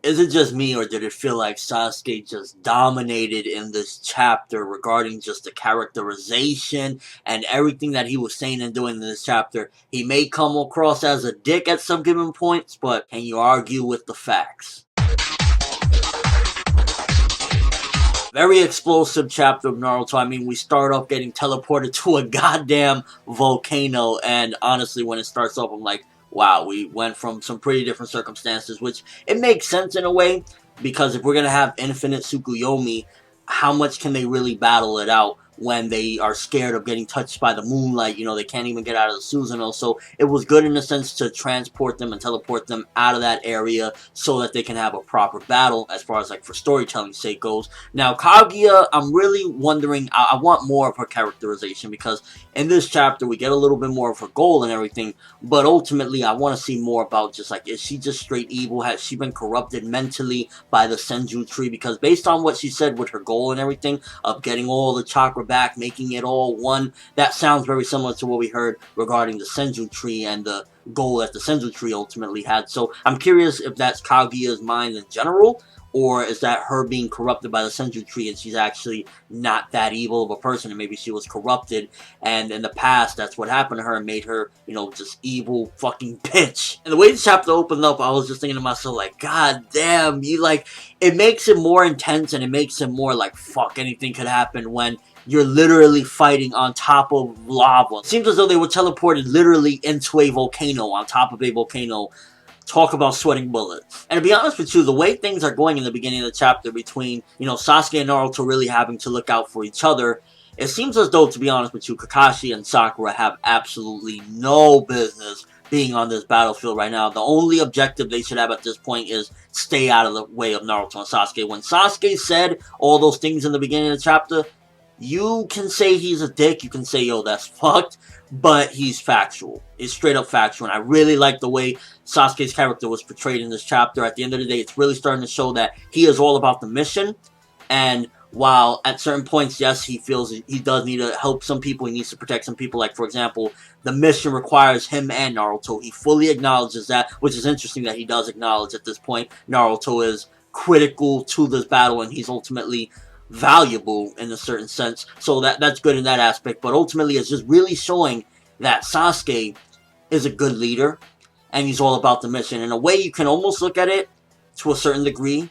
Is it just me, or did it feel like Sasuke just dominated in this chapter regarding just the characterization and everything that he was saying and doing in this chapter? He may come across as a dick at some given points, but can you argue with the facts? Very explosive chapter of Naruto. I mean, we start off getting teleported to a goddamn volcano, and honestly, when it starts off, I'm like, wow, we went from some pretty different circumstances, which it makes sense in a way, because if we're gonna have infinite tsukuyomi, how much can they really battle it out when they are scared of getting touched by the moonlight? You know, they can't even get out of the Susanoo. So it was good in a sense to transport them and teleport them out of that area so that they can have a proper battle as far as like for storytelling sake goes. Now Kaguya, I'm really wondering, I want more of her characterization, because in this chapter we get a little bit more of her goal and everything, but ultimately I want to see more about just like, is she just straight evil? Has she been corrupted mentally by the Senju tree? Because based on what she said with her goal and everything of getting all the chakra back, making it all one, that sounds very similar to what we heard regarding the Senju tree and the goal that the Senju tree ultimately had. So I'm curious if that's Kaguya's mind in general, or is that her being corrupted by the Senju tree and she's actually not that evil of a person, and maybe she was corrupted and in the past that's what happened to her and made her, you know, just evil fucking bitch. And the way the chapter opened up, I was just thinking to myself like, god damn, you like, it makes it more intense and it makes it more like, fuck, anything could happen when you're literally fighting on top of lava. It seems as though they were teleported literally into a volcano, on top of a volcano. Talk about sweating bullets. And to be honest with you, the way things are going in the beginning of the chapter between, you know, Sasuke and Naruto really having to look out for each other, it seems as though, to be honest with you, Kakashi and Sakura have absolutely no business being on this battlefield right now. The only objective they should have at this point is stay out of the way of Naruto and Sasuke. When Sasuke said all those things in the beginning of the chapter, you can say he's a dick, you can say, yo, that's fucked, but he's factual. It's straight up factual, and I really like the way Sasuke's character was portrayed in this chapter. At the end of the day, it's really starting to show that he is all about the mission, and while at certain points, yes, he feels he does need to help some people, he needs to protect some people, like, for example, the mission requires him and Naruto. He fully acknowledges that, which is interesting that he does acknowledge at this point Naruto is critical to this battle, and he's ultimately valuable in a certain sense, so that's good in that aspect. But ultimately it's just really showing that Sasuke is a good leader and he's all about the mission. In a way, you can almost look at it to a certain degree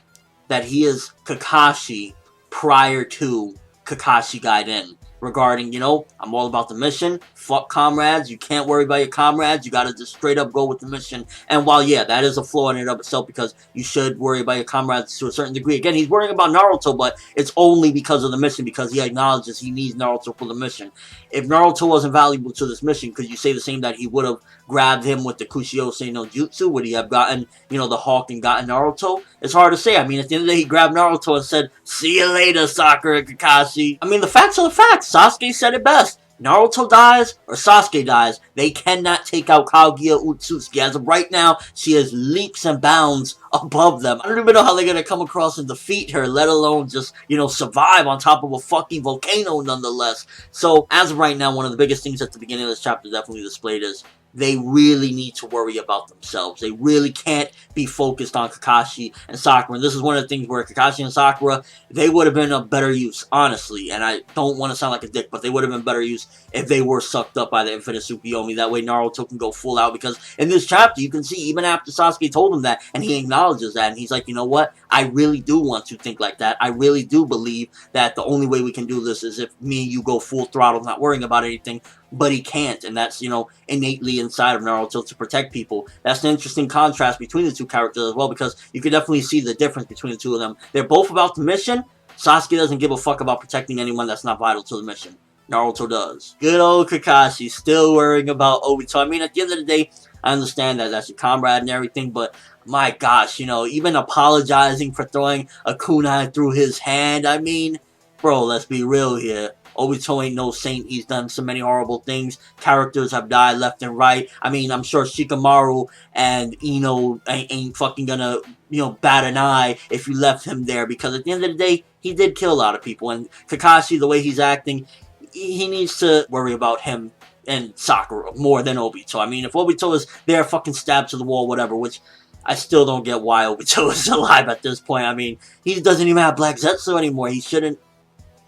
that he is Kakashi prior to Kakashi Gaiden, regarding, you know, I'm all about the mission, fuck comrades, you can't worry about your comrades, you gotta just straight up go with the mission. And while, yeah, that is a flaw in and of itself, because you should worry about your comrades to a certain degree. Again, he's worrying about Naruto, but it's only because of the mission, because he acknowledges he needs Naruto for the mission. If Naruto wasn't valuable to this mission, could you say the same that he would have grabbed him with the Kushiyose no Jutsu? Would he have gotten, you know, the Hawk and gotten Naruto? It's hard to say. I mean, at the end of the day, he grabbed Naruto and said, see you later, Sakura and Kakashi. I mean, the facts are the facts. Sasuke said it best. Naruto dies or Sasuke dies, they cannot take out Kaguya Otsutsuki. As of right now, she is leaps and bounds above them. I don't even know how they're going to come across and defeat her, let alone just, you know, survive on top of a fucking volcano nonetheless. So, as of right now, one of the biggest things at the beginning of this chapter definitely displayed is they really need to worry about themselves. They really can't be focused on Kakashi and Sakura. And this is one of the things where Kakashi and Sakura, they would have been of better use, honestly. And I don't want to sound like a dick, but they would have been better use if they were sucked up by the infinite tsukuyomi. That way Naruto can go full out. Because in this chapter, you can see, even after Sasuke told him that, and he acknowledges that, and he's like, you know what? I really do want to think like that. I really do believe that the only way we can do this is if me and you go full throttle, not worrying about anything. But he can't, and that's, you know, innately inside of Naruto to protect people. That's an interesting contrast between the two characters as well, because you can definitely see the difference between the two of them. They're both about the mission. Sasuke doesn't give a fuck about protecting anyone that's not vital to the mission. Naruto does. Good old Kakashi, still worrying about Obito. I mean, at the end of the day, I understand that that's your comrade and everything, but my gosh, you know, even apologizing for throwing a kunai through his hand, I mean, bro, let's be real here. Obito ain't no saint. He's done so many horrible things. Characters have died left and right. I mean, I'm sure Shikamaru and Ino ain't fucking gonna, you know, bat an eye if you left him there, because at the end of the day, he did kill a lot of people. And Kakashi, the way he's acting, he needs to worry about him and Sakura more than Obito. I mean, if Obito is there fucking stabbed to the wall, whatever, which I still don't get why Obito is alive at this point. I mean, he doesn't even have Black Zetsu anymore. He shouldn't.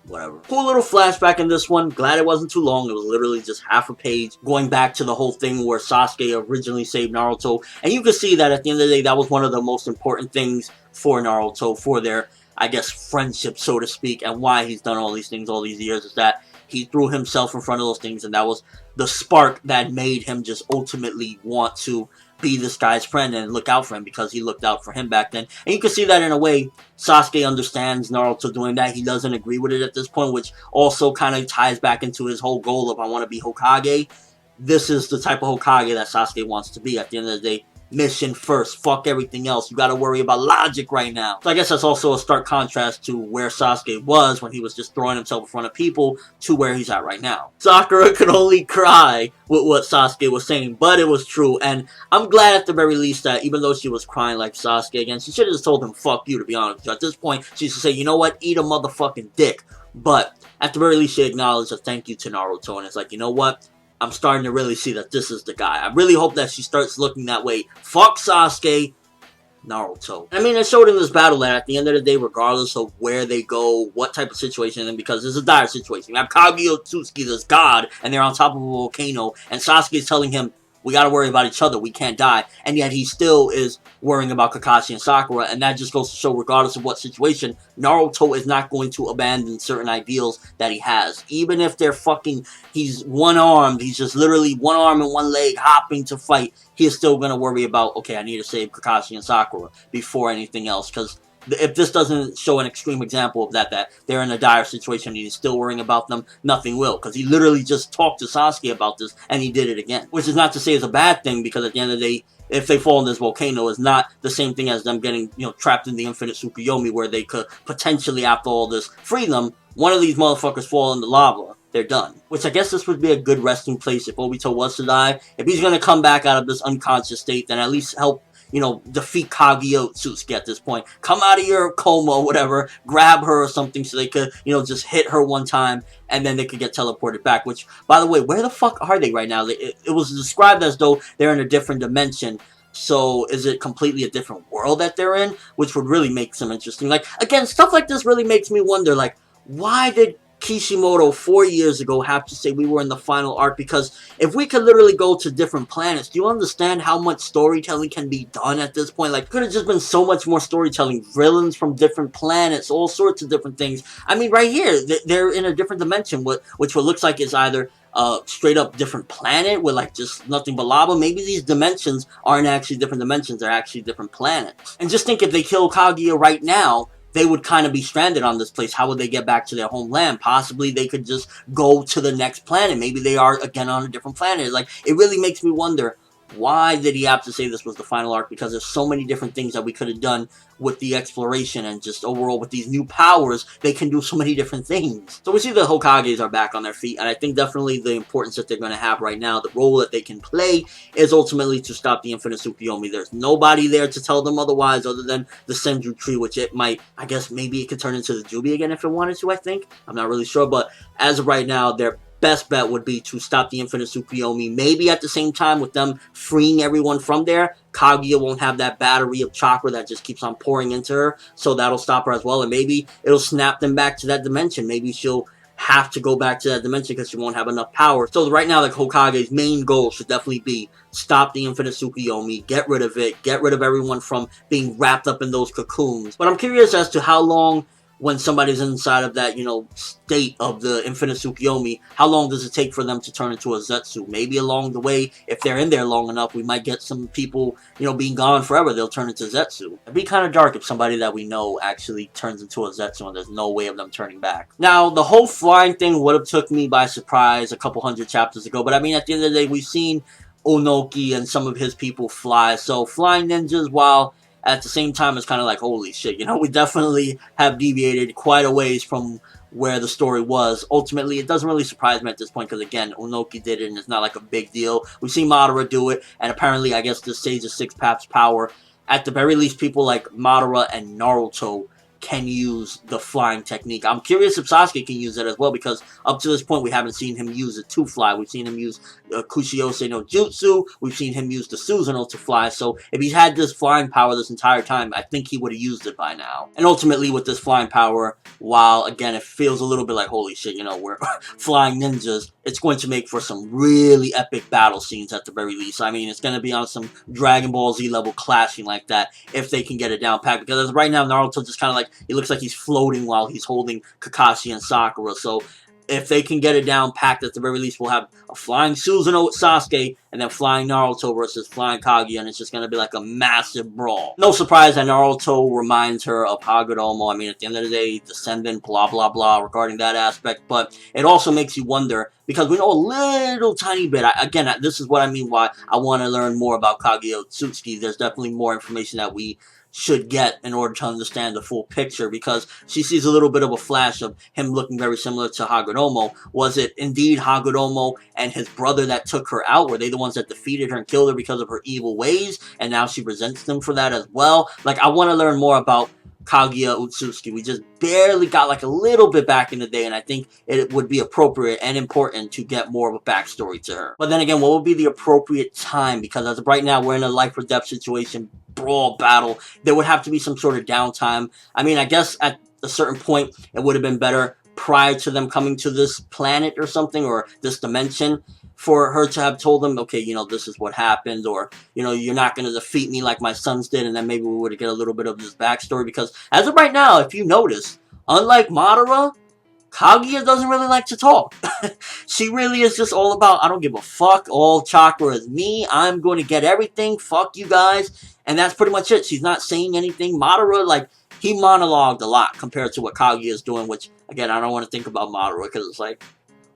Whatever. Cool little flashback in this one. Glad it wasn't too long. It was literally just half a page going back to the whole thing where Sasuke originally saved Naruto. And you can see that at the end of the day, that was one of the most important things for Naruto, for their, I guess, friendship, so to speak, and why he's done all these things all these years, is that he threw himself in front of those things, and that was the spark that made him just ultimately want to be this guy's friend and look out for him, because he looked out for him back then. And you can see that in a way, Sasuke understands Naruto doing that. He doesn't agree with it at this point, which also kind of ties back into his whole goal of, I want to be Hokage. This is the type of Hokage that Sasuke wants to be at the end of the day. Mission first, fuck everything else. You gotta worry about logic right now. So I guess that's also a stark contrast to where Sasuke was when he was just throwing himself in front of people to where he's at right now. Sakura could only cry with what Sasuke was saying, but it was true, and I'm glad at the very least that even though she was crying like Sasuke again, she should have just told him fuck you, to be honest with you. At this point, she should say, you know what, eat a motherfucking dick. But at the very least, she acknowledged a thank you to Naruto, and it's like, you know what, I'm starting to really see that this is the guy. I really hope that she starts looking that way. Fuck Sasuke, Naruto. I mean, it showed in this battle that at the end of the day, regardless of where they go, what type of situation, and because it's a dire situation. You have Kaguya Otsutsuki, this god, and they're on top of a volcano, and Sasuke is telling him, we gotta worry about each other, we can't die. And yet he still is worrying about Kakashi and Sakura, and that just goes to show, regardless of what situation, Naruto is not going to abandon certain ideals that he has. Even if they're fucking, he's one-armed, he's just literally one arm and one leg hopping to fight, he is still gonna worry about, okay, I need to save Kakashi and Sakura before anything else, because if this doesn't show an extreme example of that they're in a dire situation and he's still worrying about them, nothing will. Because he literally just talked to Sasuke about this, and he did it again. Which is not to say it's a bad thing, because at the end of the day, if they fall in this volcano, is not the same thing as them getting, trapped in the infinite tsukuyomi, where they could potentially, after all this, free them. One of these motherfuckers fall in the lava, they're done. Which I guess this would be a good resting place if Obito was to die. If he's going to come back out of this unconscious state, then at least help defeat Kaguya Otsutsuki at this point. Come out of your coma or whatever, grab her or something so they could, just hit her one time, and then they could get teleported back. Which, by the way, where the fuck are they right now? It was described as though they're in a different dimension. So, is it completely a different world that they're in? Which would really make some interesting. Like, again, stuff like this really makes me wonder, like, why did Kishimoto 4 years ago have to say we were in the final arc? Because if we could literally go to different planets, do you understand how much storytelling can be done at this point? Like, could have just been so much more storytelling. Villains from different planets, all sorts of different things. I mean, right here, they're in a different dimension, which what looks like is either straight up different planet with like just nothing but lava. Maybe these dimensions aren't actually different dimensions, they're actually different planets. And just think, if they kill Kaguya right now, they would kind of be stranded on this place. How would they get back to their homeland? Possibly they could just go to the next planet. Maybe they are again on a different planet. Like, it really makes me wonder, why did he have to say this was the final arc? Because there's so many different things that we could have done with the exploration, and just overall with these new powers, they can do so many different things. So we see the Hokages are back on their feet, and I think definitely the importance that they're going to have right now, the role that they can play, is ultimately to stop the infinite tsukuyomi. There's nobody there to tell them otherwise other than the Senju tree, which it might, I guess maybe it could turn into the Jubi again if it wanted to, I think. I'm not really sure, but as of right now, they're best bet would be to stop the infinite tsukuyomi. Maybe at the same time with them freeing everyone from there, Kaguya won't have that battery of chakra that just keeps on pouring into her, so that'll stop her as well, and maybe it'll snap them back to that dimension. Maybe she'll have to go back to that dimension because she won't have enough power. So right now, the Hokage's main goal should definitely be stop the infinite tsukuyomi, get rid of it, get rid of everyone from being wrapped up in those cocoons. But I'm curious as to how long, when somebody's inside of that, state of the infinite tsukuyomi, how long does it take for them to turn into a Zetsu? Maybe along the way, if they're in there long enough, we might get some people, being gone forever, they'll turn into Zetsu. It'd be kind of dark if somebody that we know actually turns into a Zetsu and there's no way of them turning back. Now, the whole flying thing would have took me by surprise a couple hundred chapters ago, but I mean, at the end of the day, we've seen Onoki and some of his people fly, so flying ninjas, while at the same time, it's kind of like, holy shit, we definitely have deviated quite a ways from where the story was. Ultimately, it doesn't really surprise me at this point, because again, Onoki did it, and it's not like a big deal. We've seen Madara do it, and apparently, I guess, this Sage of Six Paths power, at the very least, people like Madara and Naruto can use the flying technique. I'm curious if Sasuke can use it as well, because up to this point we haven't seen him use it to fly. We've seen him use Kushiyose no Jutsu. We've seen him use the Susanoo to fly. So if he's had this flying power this entire time, I think he would have used it by now. And ultimately with this flying power, while again it feels a little bit like holy shit, you know, we're flying ninjas, it's going to make for some really epic battle scenes at the very least. I mean, it's going to be on some Dragon Ball Z level clashing like that if they can get it down pat. Because right now Naruto just kind of like, it looks like he's floating while he's holding Kakashi and Sakura. So if they can get it down packed, at the very least, we'll have a flying Susanoo with Sasuke, and then flying Naruto versus flying Kaguya, and it's just going to be like a massive brawl. No surprise that Naruto reminds her of Hagoromo. I mean, at the end of the day, descendant, blah, blah, blah, regarding that aspect, but it also makes you wonder, because we know a little tiny bit. Again, this is what I mean why I want to learn more about Kaguya Otsutsuki. There's definitely more information that we should get in order to understand the full picture, because she sees a little bit of a flash of him looking very similar to Hagoromo. Was it indeed Hagoromo and his brother that took her out? Were they the ones that defeated her and killed her because of her evil ways, and now she resents them for that as well? Like, I want to learn more about Kaguya Otsutsuki. We just barely got like a little bit back in the day, and I think it would be appropriate and important to get more of a backstory to her. But then again, what would be the appropriate time? Because as of right now, we're in a life or death situation, brawl, battle. There would have to be some sort of downtime. I mean, I guess at a certain point, it would have been better prior to them coming to this planet or something, or this dimension, for her to have told them, okay, you know, this is what happened, or, you know, you're not going to defeat me like my sons did, and then maybe we would get a little bit of this backstory, because as of right now, if you notice, unlike Madara, Kaguya doesn't really like to talk. She really is just all about, I don't give a fuck, all chakra is me, I'm going to get everything, fuck you guys, and that's pretty much it. She's not saying anything. Madara, like, he monologued a lot compared to what Kaguya is doing, which, again, I don't want to think about Madara, because it's like,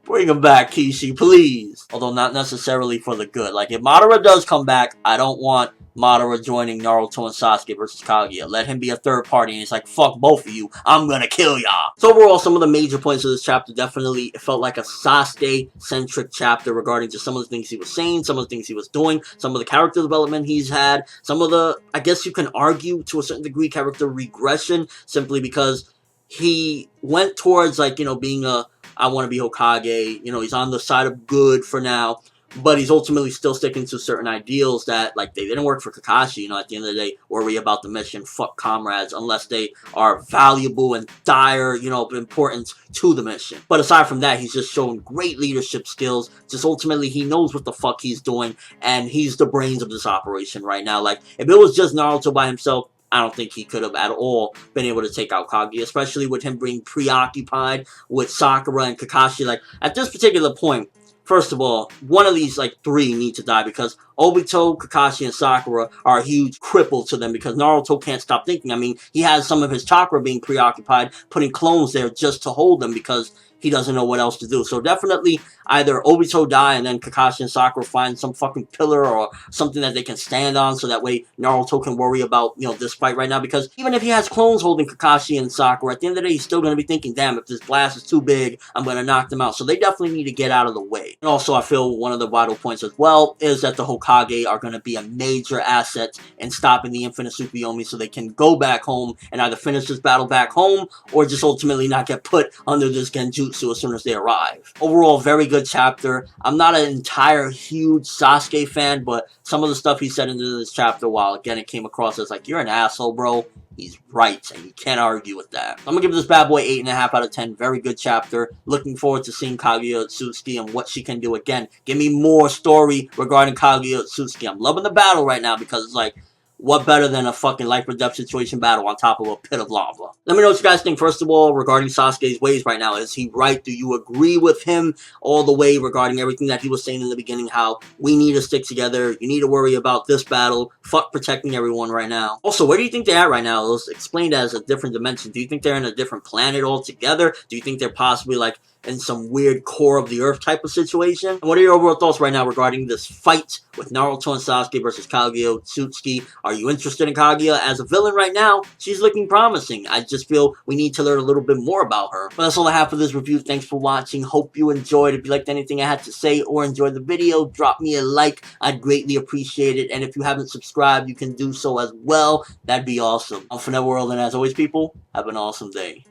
bring him back, Kishi, please. Although not necessarily for the good. Like, if Madara does come back, I don't want Madara joining Naruto and Sasuke versus Kaguya. Let him be a third party, and it's like, fuck both of you, I'm gonna kill y'all. So overall, some of the major points of this chapter, definitely it felt like a Sasuke-centric chapter regarding just some of the things he was saying, some of the things he was doing, some of the character development he's had, some of the, I guess you can argue to a certain degree, character regression, simply because he went towards, like, you know, being a, I want to be Hokage, you know, he's on the side of good for now, but he's ultimately still sticking to certain ideals that, like, they didn't work for Kakashi. You know, at the end of the day, worry about the mission, fuck comrades, unless they are valuable and dire, you know, importance to the mission. But aside from that, he's just showing great leadership skills. Just ultimately, he knows what the fuck he's doing, and he's the brains of this operation right now. Like, if it was just Naruto by himself, I don't think he could have at all been able to take out Kaguya, especially with him being preoccupied with Sakura and Kakashi. Like, at this particular point, first of all, one of these, like, three need to die, because Obito, Kakashi, and Sakura are a huge cripple to them, because Naruto can't stop thinking. I mean, he has some of his chakra being preoccupied, putting clones there just to hold them, because he doesn't know what else to do. So definitely either Obito die and then Kakashi and Sakura find some fucking pillar or something that they can stand on, so that way Naruto can worry about, you know, this fight right now. Because even if he has clones holding Kakashi and Sakura, at the end of the day, he's still going to be thinking, damn, if this blast is too big, I'm going to knock them out. So they definitely need to get out of the way. And also, I feel one of the vital points as well is that the Hokage are going to be a major asset in stopping the Infinite Tsukuyomi, so they can go back home and either finish this battle back home, or just ultimately not get put under this Genjutsu as soon as they arrive. Overall, very good chapter. I'm not an entire huge Sasuke fan, but some of the stuff he said into this chapter, while again it came across as like, you're an asshole, bro, he's right, and you can't argue with that. I'm gonna give this bad boy 8.5 out of 10. Very good chapter. Looking forward to seeing Kaguya Otsutsuki and what she can do. Again, give me more story regarding Kaguya Otsutsuki. I'm loving the battle right now, because it's like, what better than a fucking life or death situation battle on top of a pit of lava? Let me know what you guys think, first of all, regarding Sasuke's ways right now. Is he right? Do you agree with him all the way regarding everything that he was saying in the beginning, how we need to stick together, you need to worry about this battle, fuck protecting everyone right now? Also, where do you think they're at right now? It was explained as a different dimension. Do you think they're in a different planet altogether? Do you think they're possibly, like, in some weird core of the earth type of situation. What are your overall thoughts right now regarding this fight with Naruto and Sasuke versus Kaguya Otsutsuki? Are you interested in Kaguya as a villain right now? She's looking promising. I just feel we need to learn a little bit more about her. But that's all I have for this review. Thanks for watching. Hope you enjoyed. If you liked anything I had to say or enjoyed the video, drop me a like. I'd greatly appreciate it. And if you haven't subscribed, you can do so as well. That'd be awesome. I'm ForneverWorld, and as always, people, have an awesome day.